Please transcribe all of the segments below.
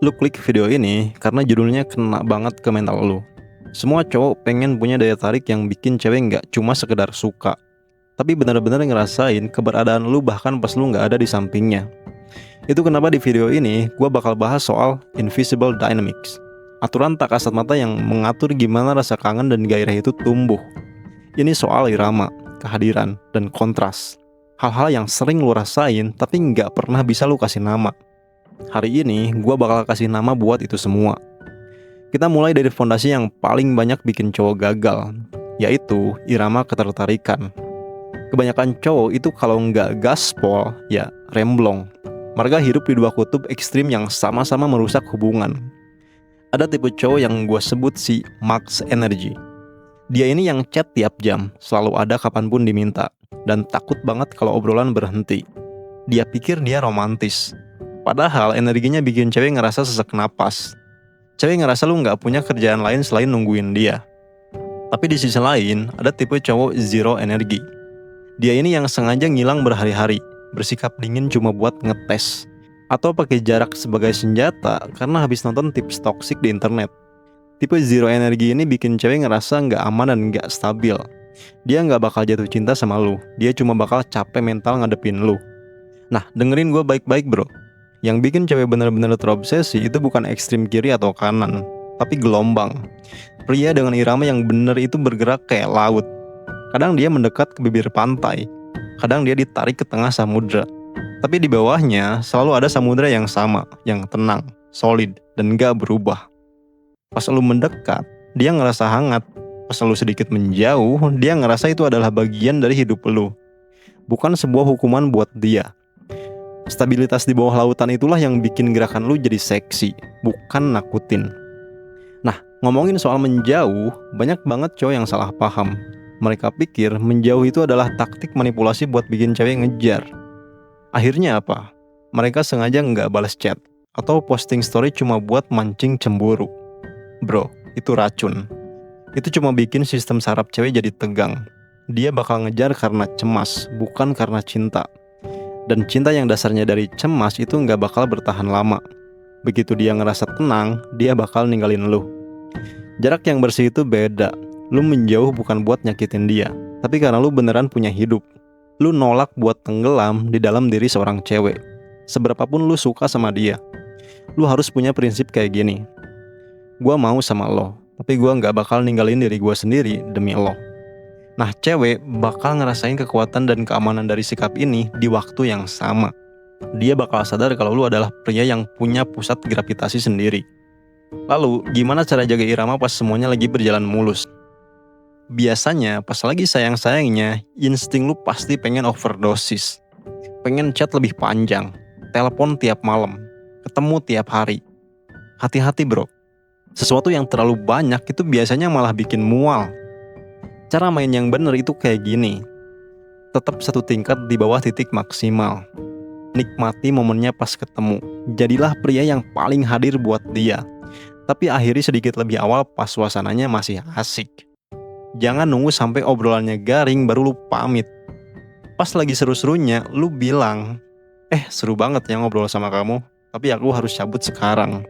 Lu klik video ini karena judulnya kena banget ke mental lu. Semua cowok pengen punya daya tarik yang bikin cewek nggak cuma sekedar suka, tapi benar-benar ngerasain keberadaan lu bahkan pas lu nggak ada di sampingnya. Itu kenapa di video ini gue bakal bahas soal invisible dynamics, aturan tak kasat mata yang mengatur gimana rasa kangen dan gairah itu tumbuh. Ini soal irama, kehadiran, dan kontras. Hal-hal yang sering lu rasain tapi nggak pernah bisa lu kasih nama. Hari ini gue bakal kasih nama buat itu semua. Kita mulai dari fondasi yang paling banyak bikin cowok gagal, yaitu irama ketertarikan. Kebanyakan cowok itu kalau nggak gaspol, ya remblong. Mereka hidup di dua kutub ekstrim yang sama-sama merusak hubungan. Ada tipe cowok yang gue sebut si max energy. Dia ini yang chat tiap jam, selalu ada kapanpun diminta, dan takut banget kalau obrolan berhenti. Dia pikir dia romantis, padahal energinya bikin cewek ngerasa sesak napas. Cewek ngerasa lu nggak punya kerjaan lain selain nungguin dia. Tapi di sisi lain, ada tipe cowok zero energi. Dia ini yang sengaja ngilang berhari-hari, bersikap dingin cuma buat ngetes, atau pakai jarak sebagai senjata karena habis nonton tips toksik di internet. Tipe zero energi ini bikin cewek ngerasa nggak aman dan nggak stabil. Dia nggak bakal jatuh cinta sama lu, dia cuma bakal capek mental ngadepin lu. Nah, dengerin gue baik-baik bro. Yang bikin cewek benar-benar terobsesi itu bukan ekstrim kiri atau kanan, tapi gelombang. Pria dengan irama yang benar itu bergerak kayak laut. Kadang dia mendekat ke bibir pantai, kadang dia ditarik ke tengah samudra. Tapi di bawahnya selalu ada samudra yang sama, yang tenang, solid, dan gak berubah. Pas lu mendekat, dia ngerasa hangat. Pas lu sedikit menjauh, dia ngerasa itu adalah bagian dari hidup lu. Bukan sebuah hukuman buat dia. Stabilitas di bawah lautan itulah yang bikin gerakan lu jadi seksi, bukan nakutin. Nah, ngomongin soal menjauh, banyak banget cowok yang salah paham. Mereka pikir menjauh itu adalah taktik manipulasi buat bikin cewek ngejar. Akhirnya apa? Mereka sengaja nggak balas chat, atau posting story cuma buat mancing cemburu. Bro, itu racun. Itu cuma bikin sistem saraf cewek jadi tegang. Dia bakal ngejar karena cemas, bukan karena cinta. Dan cinta yang dasarnya dari cemas itu nggak bakal bertahan lama. Begitu dia ngerasa tenang, dia bakal ninggalin lu. Jarak yang bersih itu beda. Lu menjauh bukan buat nyakitin dia, tapi karena lu beneran punya hidup. Lu nolak buat tenggelam di dalam diri seorang cewek. Seberapapun lu suka sama dia, lu harus punya prinsip kayak gini. Gua mau sama lo, tapi gua nggak bakal ninggalin diri gua sendiri demi lo. Nah, cewek bakal ngerasain kekuatan dan keamanan dari sikap ini di waktu yang sama. Dia bakal sadar kalau lu adalah pria yang punya pusat gravitasi sendiri. Lalu, gimana cara jaga irama pas semuanya lagi berjalan mulus? Biasanya, pas lagi sayang-sayangnya, insting lu pasti pengen overdosis. Pengen chat lebih panjang, telepon tiap malam, ketemu tiap hari. Hati-hati bro, sesuatu yang terlalu banyak itu biasanya malah bikin mual. Cara main yang bener itu kayak gini. Tetap satu tingkat di bawah titik maksimal. Nikmati momennya pas ketemu. Jadilah pria yang paling hadir buat dia. Tapi akhiri sedikit lebih awal pas suasananya masih asik. Jangan nunggu sampai obrolannya garing baru lu pamit. Pas lagi seru-serunya lu bilang, seru banget ya ngobrol sama kamu, tapi aku harus cabut sekarang.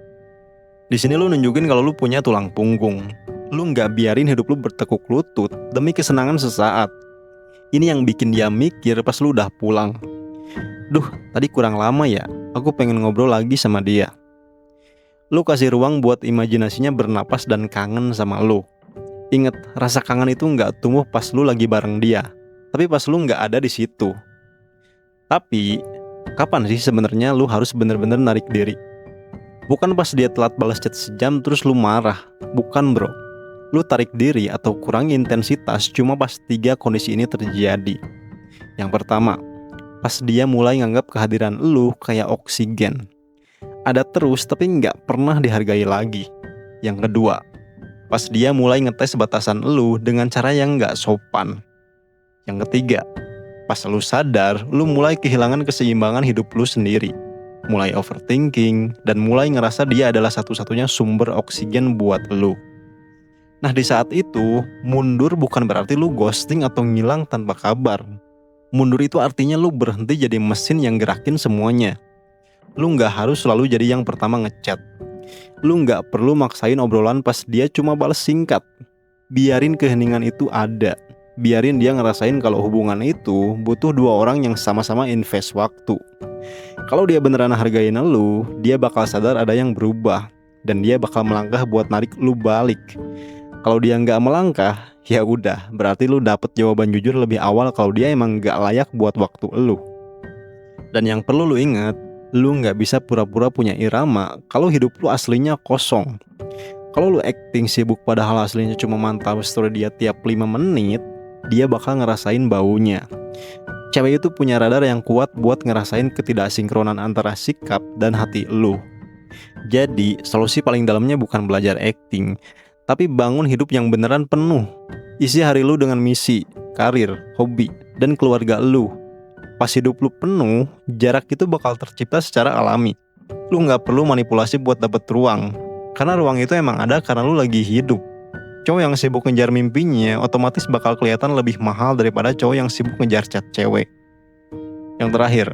Di sini lu nunjukin kalau lu punya tulang punggung. Lu nggak biarin hidup lu bertekuk lutut demi kesenangan sesaat. Ini yang bikin dia mikir pas lu udah pulang. Duh, tadi kurang lama ya, aku pengen ngobrol lagi sama dia. Lu kasih ruang buat imajinasinya bernapas dan kangen sama lu. Ingat, rasa kangen itu nggak tumbuh pas lu lagi bareng dia, tapi pas lu nggak ada di situ. Tapi, kapan sih sebenarnya lu harus bener-bener narik diri? Bukan pas dia telat balas chat sejam terus lu marah, bukan bro. Lu tarik diri atau kurangi intensitas cuma pas 3 kondisi ini terjadi. Yang pertama, pas dia mulai nganggap kehadiran lu kayak oksigen. Ada terus tapi nggak pernah dihargai lagi. Yang kedua, pas dia mulai ngetes batasan lu dengan cara yang nggak sopan. Yang ketiga, pas lu sadar lu mulai kehilangan keseimbangan hidup lu sendiri. Mulai overthinking dan mulai ngerasa dia adalah satu-satunya sumber oksigen buat lu. Nah, di saat itu, mundur bukan berarti lu ghosting atau ngilang tanpa kabar. Mundur itu artinya lu berhenti jadi mesin yang gerakin semuanya. Lu nggak harus selalu jadi yang pertama ngechat. Lu nggak perlu maksain obrolan pas dia cuma bales singkat. Biarin keheningan itu ada. Biarin dia ngerasain kalau hubungan itu butuh dua orang yang sama-sama invest waktu. Kalau dia beneran hargain lu, dia bakal sadar ada yang berubah. Dan dia bakal melangkah buat narik lu balik. Kalau dia nggak melangkah, ya udah, berarti lu dapet jawaban jujur lebih awal kalau dia emang nggak layak buat waktu lu. Dan yang perlu lu ingat, lu nggak bisa pura-pura punya irama kalau hidup lu aslinya kosong. Kalau lu acting sibuk padahal aslinya cuma mantau story dia tiap 5 menit, dia bakal ngerasain baunya. Cewek itu punya radar yang kuat buat ngerasain ketidaksinkronan antara sikap dan hati lu. Jadi, solusi paling dalamnya bukan belajar acting, tapi bangun hidup yang beneran penuh. Isi hari lu dengan misi, karir, hobi, dan keluarga lu. Pas hidup lu penuh, jarak itu bakal tercipta secara alami. Lu gak perlu manipulasi buat dapet ruang, karena ruang itu emang ada karena lu lagi hidup. Cowok yang sibuk ngejar mimpinya otomatis bakal kelihatan lebih mahal daripada cowok yang sibuk ngejar chat cewek. Yang terakhir,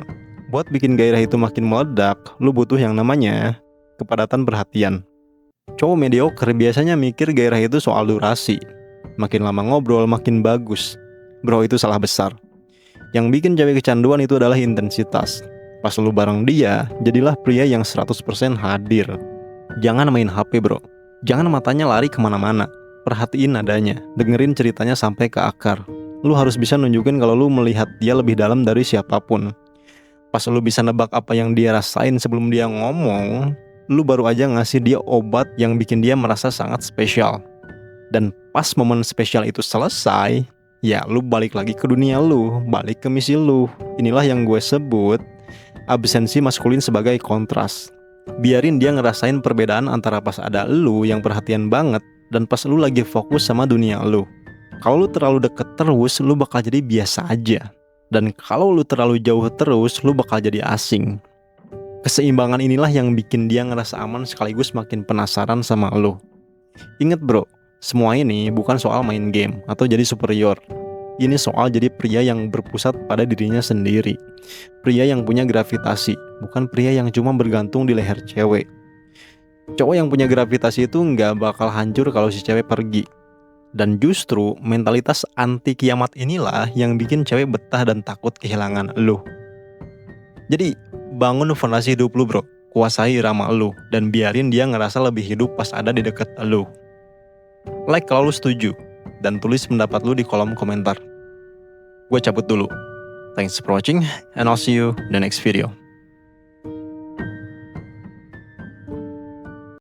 buat bikin gairah itu makin meledak, lu butuh yang namanya kepadatan perhatian. Cowok mediocre biasanya mikir gairah itu soal durasi. Makin lama ngobrol makin bagus. Bro, itu salah besar. Yang bikin cewek kecanduan itu adalah intensitas. Pas lu bareng dia, jadilah pria yang 100% hadir. Jangan main HP bro. Jangan matanya lari kemana-mana. Perhatiin nadanya, dengerin ceritanya sampai ke akar. Lu harus bisa nunjukin kalau lu melihat dia lebih dalam dari siapapun. Pas lu bisa nebak apa yang dia rasain sebelum dia ngomong, lu baru aja ngasih dia obat yang bikin dia merasa sangat spesial. Dan pas momen spesial itu selesai, ya lu balik lagi ke dunia lu, balik ke misi lu. Inilah yang gue sebut absensi maskulin sebagai kontras. Biarin dia ngerasain perbedaan antara pas ada lu yang perhatian banget dan pas lu lagi fokus sama dunia lu. Kalau lu terlalu deket terus, lu bakal jadi biasa aja. Dan kalau lu terlalu jauh terus, lu bakal jadi asing. Keseimbangan inilah yang bikin dia ngerasa aman sekaligus makin penasaran sama lu. Ingat bro, semua ini bukan soal main game atau jadi superior. Ini soal jadi pria yang berpusat pada dirinya sendiri. Pria yang punya gravitasi, bukan pria yang cuma bergantung di leher cewek. Cowok yang punya gravitasi itu nggak bakal hancur kalau si cewek pergi. Dan justru mentalitas anti kiamat inilah yang bikin cewek betah dan takut kehilangan lu. Jadi bangun fondasi hidup lu bro, kuasai irama lu, dan biarin dia ngerasa lebih hidup pas ada di deket lu. Like kalau lu setuju, dan tulis pendapat lu di kolom komentar. Gue cabut dulu. Thanks for watching, and I'll see you in the next video.